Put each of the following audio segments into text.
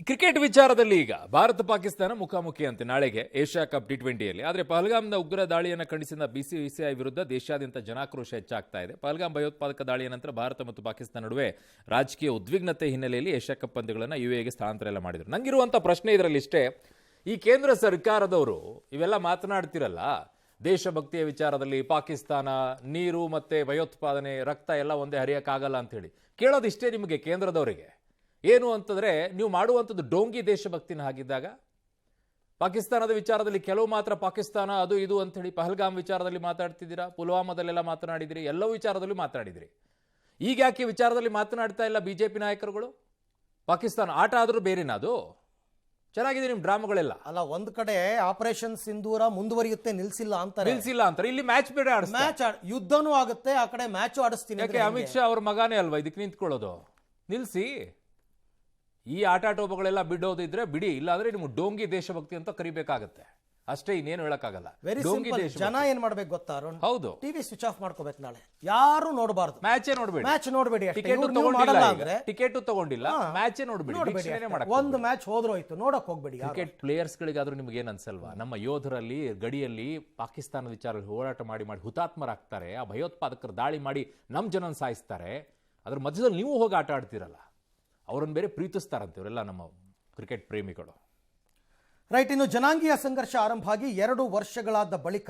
Cricket ವಿಚಾರದಲ್ಲಿ ಈಗ ಭಾರತ ಪಾಕಿಸ್ತಾನ ಮುಖಾಮುಖಿ ಅಂತೆ ನಾಳೆಗೆ ಏಷ್ಯಾ ಕಪ್ ಟಿ20ಯಲ್ಲಿ. ಆದರೆ ಪಹಲ್ಗಾಮ್ನ ಉಗ್ರ ದಾಳಿಯನ್ನು ಖಂಡಿಸಿದ ಬಿಸಿಸಿಐ ವಿರುದ್ಧ ದೇಶಾದ್ಯಂತ ಜನಾಕ್ರೋಶ ಹೆಚ್ಚಾಗ್ತಾ ಇದೆ. ಪಹಲ್ಗಾಮ್ ಭಯೋತ್ಪಾದಕ ದಾಳಿಯ ನಂತರ ಭಾರತ ಮತ್ತು ಪಾಕಿಸ್ತಾನ ನಡುವೆ ರಾಜಕೀಯ ಉದ್ವಿಗ್ನತೆ ಹಿನ್ನೆಲೆಯಲ್ಲಿ ಏಷ್ಯಾ ಕಪ್ ಪಂದ್ಯಗಳನ್ನು ಯುಎಗೆ ಸ್ಥಳಾಂತರ ಎಲ್ಲ ಮಾಡಿದರು. ನಂಗಿರುವಂಥ ಪ್ರಶ್ನೆ ಇದರಲ್ಲಿ ಇಷ್ಟೇ, ಈ ಕೇಂದ್ರ ಸರ್ಕಾರದವರು ಇವೆಲ್ಲ ಮಾತನಾಡ್ತಿರಲ್ಲ, ದೇಶಭಕ್ತಿಯ ವಿಚಾರದಲ್ಲಿ ಪಾಕಿಸ್ತಾನ ನೀರು ಮತ್ತೆ ಭಯೋತ್ಪಾದನೆ ರಕ್ತ ಎಲ್ಲ ಒಂದೇ ಹರಿಯಕ್ಕಾಗಲ್ಲ ಅಂತ ಹೇಳಿ ಕೇಳೋದಿಷ್ಟೇ ನಿಮಗೆ ಕೇಂದ್ರದವರಿಗೆ. ಏನು ಅಂತಂದ್ರೆ, ನೀವು ಮಾಡುವಂಥದ್ದು ಡೋಂಗಿ ದೇಶಭಕ್ತಿನ ಹಾಗಿದ್ದಾಗ ಪಾಕಿಸ್ತಾನದ ವಿಚಾರದಲ್ಲಿ ಕೆಲವು ಮಾತ್ರ ಪಾಕಿಸ್ತಾನ ಅದು ಇದು ಅಂತ ಹೇಳಿ ಪಹಲ್ಗಾಮ್ ವಿಚಾರದಲ್ಲಿ ಮಾತಾಡ್ತಿದ್ದೀರಾ, ಪುಲ್ವಾಮಾದಲ್ಲೆಲ್ಲ ಮಾತನಾಡಿದಿರಿ, ಎಲ್ಲವೂ ವಿಚಾರದಲ್ಲೂ ಮಾತನಾಡಿದಿರಿ. ಈಗ ಯಾಕೆ ವಿಚಾರದಲ್ಲಿ ಮಾತನಾಡ್ತಾ ಇಲ್ಲ ಬಿಜೆಪಿ ನಾಯಕರುಗಳು? ಪಾಕಿಸ್ತಾನ ಆಟ ಆದ್ರೂ ಬೇರೆನಾ? ಅದು ಚೆನ್ನಾಗಿದೆ ನಿಮ್ಮ ಡ್ರಾಮಾಗಳೆಲ್ಲ. ಅಲ್ಲ, ಒಂದ್ ಕಡೆ ಆಪರೇಷನ್ ಸಿಂಧೂರ ಮುಂದುವರಿಯುತ್ತೆ, ನಿಲ್ಸಿಲ್ಲ ಅಂತಾರೆ. ಇಲ್ಲಿ ಮ್ಯಾಚ್ ಬೇಡ, ಮ್ಯಾಚ್ ಯುದ್ಧನೂ ಆಗುತ್ತೆ, ಆ ಕಡೆ ಮ್ಯಾಚ್ ಆಡಿಸ್ತೀನಿ. ಯಾಕೆ ಅಮಿತ್ ಶಾ ಅವ್ರ ಮಗಾನೇ ಅಲ್ವಾ ಇದಕ್ಕೆ ನಿಂತ್ಕೊಳ್ಳೋದು? ನಿಲ್ಸಿ. ಈ ಆಟಾಟೋಪಗಳೆಲ್ಲ ಬಿಡೋದಿದ್ರೆ ಬಿಡಿ, ಇಲ್ಲಾಂದ್ರೆ ನಿಮ್ಗೆ ಡೋಂಗಿ ದೇಶಭಕ್ತಿ ಅಂತ ಕರಿಬೇಕಾಗತ್ತೆ ಅಷ್ಟೇ, ಇನ್ನೇನು ಹೇಳಕ್ಕಾಗಲ್ಲ. ಜನ ಏನ್ ಮಾಡ್ಬೇಕು ಗೊತ್ತಾ ಅರುಣ್? ಹೌದು, ಟಿವಿ ಸ್ವಿಚ್ ಆಫ್ ಮಾಡ್ಕೋಬೇಕು. ನಾಳೆ ಯಾರು ನೋಡಬಾರ್ದು, ಮ್ಯಾಚೇ ನೋಡ್ಬೇಡಿ. ಮ್ಯಾಚ್ ನೋಡ್ಬೇಡಿ. ಟಿಕೆಟ್ ತಗೊಂಡಿಲ್ಲ, ಮ್ಯಾಚೇ ನೋಡ್ಬೇಡಿ. ಒಂದು ಮ್ಯಾಚ್ ಹೋದ್ರೋಯ್ತು, ನೋಡಕ್ ಹೋಗ್ಬೇಡಿ. ಕ್ರಿಕೆಟ್ ಪ್ಲೇಯರ್ಸ್ ಗಳಿಗಾದ್ರೂ ನಿಮ್ಗೆ ಏನ್ ಅನ್ಸಲ್ವಾ? ನಮ್ಮ ಯೋಧರಲ್ಲಿ ಗಡಿಯಲ್ಲಿ ಪಾಕಿಸ್ತಾನದ ವಿಚಾರದಲ್ಲಿ ಹೋರಾಟ ಮಾಡಿ ಹುತಾತ್ಮರಾಗ್ತಾರೆ, ಆ ಭಯೋತ್ಪಾದಕರು ದಾಳಿ ಮಾಡಿ ನಮ್ ಜನನ ಸಾಯಿಸ್ತಾರೆ. ಅದ್ರ ಮಧ್ಯದಲ್ಲಿ ನೀವು ಹೋಗಿ ಆಟ ಆಡ್ತಿರಲ್ಲ, ಅವರನ್ನು ಬೇರೆ ಪ್ರೀತಿಸ್ತಾರಂತೆ ಇವರೆಲ್ಲ ನಮ್ಮ ಕ್ರಿಕೆಟ್ ಪ್ರೇಮಿಗಳು. ರೈಟ್. ಇನ್ನು ಜನಾಂಗೀಯ ಸಂಘರ್ಷ ಆರಂಭ ಆಗಿ 2 ವರ್ಷಗಳಾದ ಬಳಿಕ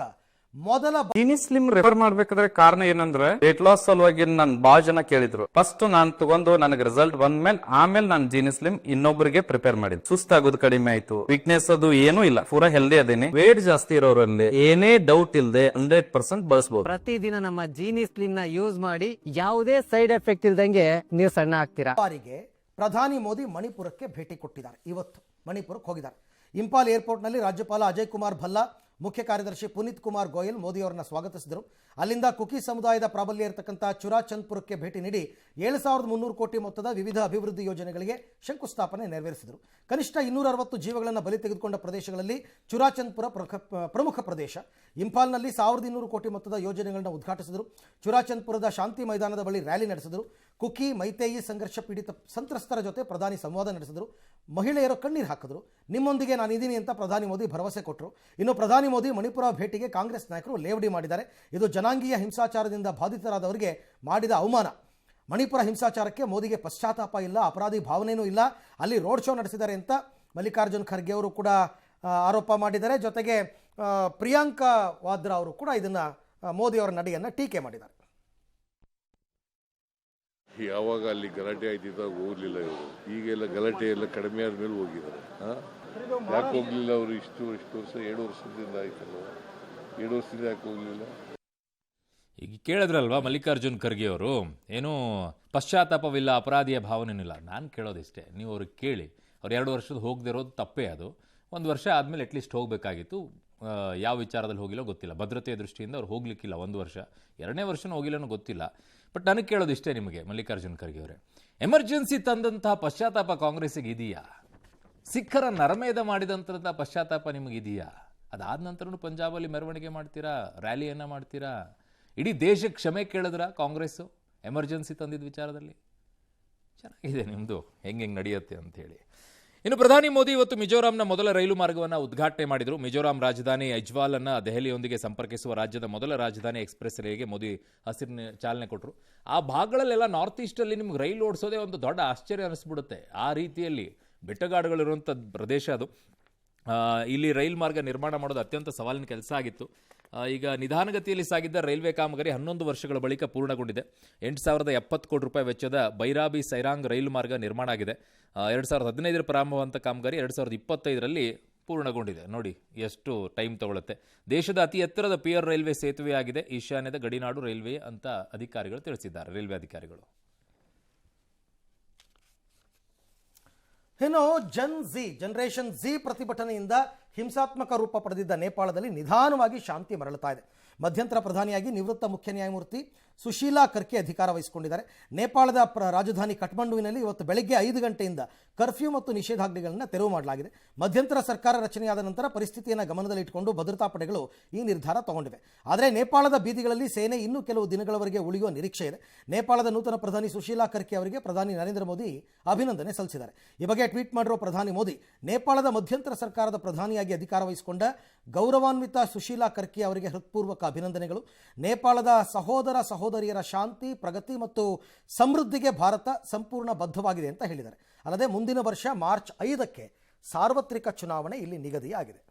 ಮೊದಲ ಜೀನಿ ಸ್ಲಿಮ್ ರೆಫರ್ ಮಾಡ್ಬೇಕಾದ್ರೆ ಕಾರಣ ಏನಂದ್ರೆ, ವೇಟ್ ಲಾಸ್ ಸಲುವಾಗಿ ನನ್ ಬಾಳ ಜನ ಕೇಳಿದ್ರು. ಫಸ್ಟ್ ನಾನ್ ತಗೊಂಡು ನನಗೆ ರಿಸಲ್ಟ್ ಬಂದ್ಮೇಲೆ ಆಮೇಲೆ ನಾನು ಜೀನಿ ಸ್ಲಿಮ್ ಇನ್ನೊಬ್ಬರಿಗೆ ಪ್ರಿಪೇರ್ ಮಾಡಿದ್. ಸುಸ್ತಾಗೋದು ಕಡಿಮೆ ಆಯ್ತು, ವೀಕ್ನೆಸ್ ಅದು ಏನೂ ಇಲ್ಲ, ಪೂರಾ ಹೆಲ್ದಿ ಅದೇನೆ. ವೇಟ್ ಜಾಸ್ತಿ ಇರೋರಲ್ಲಿ ಏನೇ ಡೌಟ್ ಇಲ್ಲದೆ 100% ಬಳಸಬಹುದು. ಪ್ರತಿದಿನ ನಮ್ಮ ಜೀನಿ ಸ್ಲಿಮ್ ನ ಯೂಸ್ ಮಾಡಿ ಯಾವುದೇ ಸೈಡ್ ಎಫೆಕ್ಟ್ ಇಲ್ದಂಗೆ ನೀವು ಸಣ್ಣ ಆಗ್ತೀರಾ. ಬಾರಿಗೆ ಪ್ರಧಾನಿ ಮೋದಿ ಮಣಿಪುರಕ್ಕೆ ಭೇಟಿ ಕೊಟ್ಟಿದ್ದಾರೆ. ಇವತ್ತು ಮಣಿಪುರಕ್ಕೆ ಹೋಗಿದ್ದಾರೆ. ಇಂಪಾಲ್ ಏರ್ಪೋರ್ಟ್ನಲ್ಲಿ ರಾಜ್ಯಪಾಲ ಅಜಯ್ ಕುಮಾರ್ ಭಲ್ಲಾ, ಮುಖ್ಯ ಕಾರ್ಯದರ್ಶಿ ಪುನೀತ್ ಕುಮಾರ್ ಗೋಯಲ್ ಮೋದಿ ಅವರನ್ನ ಸ್ವಾಗತಿಸಿದರು. ಅಲ್ಲಿಂದ ಕುಕಿ ಸಮುದಾಯದ ಪ್ರಾಬಲ್ಯ ಇರತಕ್ಕಂಥ ಚುರಾಚಂದ್ಪುರಕ್ಕೆ ಭೇಟಿ ನೀಡಿ 7300 ಕೋಟಿ ಮೊತ್ತದ ವಿವಿಧ ಅಭಿವೃದ್ಧಿ ಯೋಜನೆಗಳಿಗೆ ಶಂಕುಸ್ಥಾಪನೆ ನೆರವೇರಿಸಿದರು. ಕನಿಷ್ಠ 260 ಜೀವಗಳನ್ನು ಬಲಿ ತೆಗೆದುಕೊಂಡ ಪ್ರದೇಶಗಳಲ್ಲಿ ಚುರಾಚಂದ್ಪುರ ಪ್ರಮುಖ ಪ್ರದೇಶ. ಇಂಫಾಲ್ನಲ್ಲಿ 1200 ಕೋಟಿ ಮೊತ್ತದ ಯೋಜನೆಗಳನ್ನು ಉದ್ಘಾಟಿಸಿದರು. ಚುರಾಚಂದ್ಪುರದ ಶಾಂತಿ ಮೈದಾನದ ಬಳಿ ರ್ಯಾಲಿ ನಡೆಸಿದರು. ಕುಕಿ ಮೈತೇಯಿ ಸಂಘರ್ಷ ಪೀಡಿತ ಸಂತ್ರಸ್ತರ ಜೊತೆ ಪ್ರಧಾನಿ ಸಂವಾದ ನಡೆಸಿದರು. ಮಹಿಳೆಯರು ಕಣ್ಣೀರು ಹಾಕಿದ್ರು. ನಿಮ್ಮೊಂದಿಗೆ ನಾನು ಇದ್ದೀನಿ ಅಂತ ಪ್ರಧಾನಿ ಮೋದಿ ಭರವಸೆ ಕೊಟ್ಟರು. ಇನ್ನು ಪ್ರಧಾನಿ ಮೋದಿ ಮಣಿಪುರ ಭೇಟಿಗೆ ಕಾಂಗ್ರೆಸ್ ನಾಯಕರು ಲೇವಡಿ ಮಾಡಿದ್ದಾರೆ. ಇದು ಜನಾಂಗೀಯ ಹಿಂಸಾಚಾರದಿಂದ ಬಾಧಿತರಾದವರಿಗೆ ಮಾಡಿದ ಅವಮಾನ. ಮಣಿಪುರ ಹಿಂಸಾಚಾರಕ್ಕೆ ಮೋದಿಗೆ ಪಶ್ಚಾತ್ತಾಪ ಇಲ್ಲ, ಅಪರಾಧಿ ಭಾವನೆಯೂ ಇಲ್ಲ. ಅಲ್ಲಿ ರೋಡ್ ಶೋ ನಡೆಸಿದ್ದಾರೆ ಅಂತ ಮಲ್ಲಿಕಾರ್ಜುನ್ ಖರ್ಗೆ ಅವರು ಕೂಡ ಆರೋಪ ಮಾಡಿದ್ದಾರೆ. ಜೊತೆಗೆ ಪ್ರಿಯಾಂಕಾ ವಾದ್ರಾ ಅವರು ಕೂಡ ಇದನ್ನ ಮೋದಿ ಅವರ ನಡೆಯನ್ನು ಟೀಕೆ ಮಾಡಿದ್ದಾರೆ. ಯಾವಾಗ ಅಲ್ಲಿ ಗಲಾಟೆ ಆಯ್ತಿದ್ದಾಗ ಹೋಗ್ಲಿಲ್ಲ ಇವರು, ಈಗೆಲ್ಲ ಗಲಾಟೆ ಎಲ್ಲ ಕಡಿಮೆ ಆದ್ಮೇಲೆ ಹೋಗಿದ್ದಾರೆ. ಯಾಕೆ ಹೋಗ್ಲಿಲ್ಲ ಅವರು? ಇಷ್ಟು ವರ್ಷ 7 ವರ್ಷದಿಂದ ಆಯ್ತಲ್ಲ, 7 ವರ್ಷದಿಂದ ಯಾಕೆ ಹೋಗ್ಲಿಲ್ಲ? ಈಗ ಕೇಳಿದ್ರಲ್ವಾ ಮಲ್ಲಿಕಾರ್ಜುನ್ ಖರ್ಗೆ ಅವರು, ಏನೂ ಪಶ್ಚಾತ್ತಾಪವಿಲ್ಲ, ಅಪರಾಧಿಯ ಭಾವನೆನಿಲ್ಲ. ನಾನು ಕೇಳೋದಿಷ್ಟೇ, ನೀವು ಅವ್ರಿಗೆ ಕೇಳಿ. ಅವ್ರು 2 ವರ್ಷದ ಹೋಗದಿರೋದು ತಪ್ಪೇ. ಅದು 1 ವರ್ಷ ಆದಮೇಲೆ ಅಟ್ಲೀಸ್ಟ್ ಹೋಗಬೇಕಾಗಿತ್ತು. ಯಾವ ವಿಚಾರದಲ್ಲಿ ಹೋಗಿಲ್ಲ ಗೊತ್ತಿಲ್ಲ, ಭದ್ರತೆಯ ದೃಷ್ಟಿಯಿಂದ ಅವ್ರು ಹೋಗ್ಲಿಕ್ಕಿಲ್ಲ 1 ವರ್ಷ, 2ನೇ ವರ್ಷನೂ ಹೋಗಿಲ್ಲನೂ ಗೊತ್ತಿಲ್ಲ. ಬಟ್ ನನಗೆ ಕೇಳೋದಿಷ್ಟೇ ನಿಮಗೆ ಮಲ್ಲಿಕಾರ್ಜುನ್ ಖರ್ಗೆ ಅವರೇ, ಎಮರ್ಜೆನ್ಸಿ ತಂದಂತಹ ಪಶ್ಚಾತ್ತಾಪ ಕಾಂಗ್ರೆಸ್ಸಿಗೆ ಇದೆಯಾ? ಸಿಖ್ಖರ ನರಮೇಧ ಮಾಡಿದಂಥ ಪಶ್ಚಾತ್ತಾಪ ನಿಮಗಿದೆಯಾ? ಅದಾದ ನಂತರನೂ ಪಂಜಾಬಲ್ಲಿ ಮೆರವಣಿಗೆ ಮಾಡ್ತೀರಾ, ರ್ಯಾಲಿಯನ್ನು ಮಾಡ್ತೀರಾ? ಇಡೀ ದೇಶಕ್ಕೆ ಕ್ಷಮೆ ಕೇಳಿದ್ರ ಕಾಂಗ್ರೆಸ್ಸು ಎಮರ್ಜೆನ್ಸಿ ತಂದಿದ್ದ ವಿಚಾರದಲ್ಲಿ? ಚೆನ್ನಾಗಿದೆ ನಿಮ್ಮದು, ಹೆಂಗೆ ನಡೆಯುತ್ತೆ ಅಂಥೇಳಿ. ಇನ್ನು ಪ್ರಧಾನಿ ಮೋದಿ ಇವತ್ತು ಮಿಜೋರಾಂನ ಮೊದಲ ರೈಲು ಮಾರ್ಗವನ್ನು ಉದ್ಘಾಟನೆ ಮಾಡಿದರು. ಮಿಜೋರಾಂ ರಾಜಧಾನಿ ಐಜ್ವಾಲನ್ನು ದೆಹಲಿಯೊಂದಿಗೆ ಸಂಪರ್ಕಿಸುವ ರಾಜ್ಯದ ಮೊದಲ ರಾಜಧಾನಿ ಎಕ್ಸ್ಪ್ರೆಸ್ ರೈಲಿಗೆ ಮೋದಿ ಹಸಿರು ಚಾಲನೆ ಕೊಟ್ಟರು. ಆ ಭಾಗಗಳಲ್ಲೆಲ್ಲ ನಾರ್ತ್ ಈಸ್ಟಲ್ಲಿ ನಿಮ್ಗೆ ರೈಲು ಓಡಿಸೋದೇ ಒಂದು ದೊಡ್ಡ ಆಶ್ಚರ್ಯ ಅನಿಸ್ಬಿಡುತ್ತೆ. ಆ ರೀತಿಯಲ್ಲಿ ಬೆಟ್ಟಗಾಡುಗಳಿರುವಂಥ ಪ್ರದೇಶ ಅದು. ಇಲ್ಲಿ ರೈಲು ಮಾರ್ಗ ನಿರ್ಮಾಣ ಮಾಡೋದು ಅತ್ಯಂತ ಸವಾಲಿನ ಕೆಲಸ ಆಗಿತ್ತು. ಈಗ ನಿಧಾನಗತಿಯಲ್ಲಿ ಸಾಗಿದ್ದ ರೈಲ್ವೆ ಕಾಮಗಾರಿ 11 ವರ್ಷಗಳ ಬಳಿಕ ಪೂರ್ಣಗೊಂಡಿದೆ. 8,070 ಕೋಟಿ ರೂಪಾಯಿ ವೆಚ್ಚದ ಬೈರಾಬಿ ಸೈರಾಂಗ್ ರೈಲು ಮಾರ್ಗ ನಿರ್ಮಾಣ ಆಗಿದೆ. 2015 ಪ್ರಾರಂಭವಾದಂಥ ಕಾಮಗಾರಿ 2025 ಪೂರ್ಣಗೊಂಡಿದೆ. ನೋಡಿ ಎಷ್ಟು ಟೈಮ್ ತಗೊಳುತ್ತೆ. ದೇಶದ ಅತಿ ಎತ್ತರದ ಪಿಯರ್ ರೈಲ್ವೆ ಸೇತುವೆ ಆಗಿದೆ, ಈಶಾನ್ಯದ ಗಡಿನಾಡು ರೈಲ್ವೆ ಅಂತ ಅಧಿಕಾರಿಗಳು ತಿಳಿಸಿದ್ದಾರೆ, ರೈಲ್ವೆ ಅಧಿಕಾರಿಗಳು. ಇನ್ನು ಜನರೇಷನ್ ಝಿ ಪ್ರತಿಭಟನೆಯಿಂದ ಹಿಂಸಾತ್ಮಕ ರೂಪ ಪಡೆದಿದ್ದ ನೇಪಾಳದಲ್ಲಿ ನಿಧಾನವಾಗಿ ಶಾಂತಿ ಮರಳುತ್ತಾ ಇದೆ. ಮಧ್ಯಂತರ ಪ್ರಧಾನಿಯಾಗಿ ನಿವೃತ್ತ ಮುಖ್ಯ ನ್ಯಾಯಮೂರ್ತಿ ಸುಶೀಲಾ ಕರ್ಕೆ ಅಧಿಕಾರ ವಹಿಸಿಕೊಂಡಿದ್ದಾರೆ. ನೇಪಾಳದ ರಾಜಧಾನಿ ಕಠ್ಮಂಡುವಿನಲ್ಲಿ ಇವತ್ತು ಬೆಳಗ್ಗೆ 5 ಗಂಟೆಯಿಂದ ಕರ್ಫ್ಯೂ ಮತ್ತು ನಿಷೇಧಾಜ್ಞೆಗಳನ್ನು ತೆರವು ಮಾಡಲಾಗಿದೆ. ಮಧ್ಯಂತರ ಸರ್ಕಾರ ರಚನೆಯಾದ ನಂತರ ಪರಿಸ್ಥಿತಿಯನ್ನು ಗಮನದಲ್ಲಿಟ್ಟುಕೊಂಡು ಭದ್ರತಾ ಪಡೆಗಳು ಈ ನಿರ್ಧಾರ ತಗೊಂಡಿವೆ. ಆದರೆ ನೇಪಾಳದ ಬೀದಿಗಳಲ್ಲಿ ಸೇನೆ ಇನ್ನೂ ಕೆಲವು ದಿನಗಳವರೆಗೆ ಉಳಿಯುವ ನಿರೀಕ್ಷೆ ಇದೆ. ನೇಪಾಳದ ನೂತನ ಪ್ರಧಾನಿ ಸುಶೀಲಾ ಕರ್ಕೆ ಅವರಿಗೆ ಪ್ರಧಾನಿ ನರೇಂದ್ರ ಮೋದಿ ಅಭಿನಂದನೆ ಸಲ್ಲಿಸಿದ್ದಾರೆ. ಈ ಬಗ್ಗೆ ಟ್ವೀಟ್ ಮಾಡಿರುವ ಪ್ರಧಾನಿ ಮೋದಿ, ನೇಪಾಳದ ಮಧ್ಯಂತರ ಸರ್ಕಾರದ ಪ್ರಧಾನಿಯಾಗಿ ಅಧಿಕಾರ ವಹಿಸಿಕೊಂಡ ಗೌರವಾನ್ವಿತ ಸುಶೀಲಾ ಕರ್ಕೆ ಅವರಿಗೆ ಹೃತ್ಪೂರ್ವಕ ಅಭಿನಂದನೆಗಳು. ನೇಪಾಳದ ಸಹೋದರ ಸಹೋದರಿಯರ ಶಾಂತಿ, ಪ್ರಗತಿ ಮತ್ತು ಸಮೃದ್ಧಿಗೆ ಭಾರತ ಸಂಪೂರ್ಣ ಬದ್ಧವಾಗಿದೆ ಅಂತ ಹೇಳಿದ್ದಾರೆ. ಅಲ್ಲದೆ ಮುಂದಿನ ವರ್ಷ ಮಾರ್ಚ್ 5ಕ್ಕೆ ಸಾರ್ವತ್ರಿಕ ಚುನಾವಣೆ ಇಲ್ಲಿ ನಿಗದಿಯಾಗಿದೆ.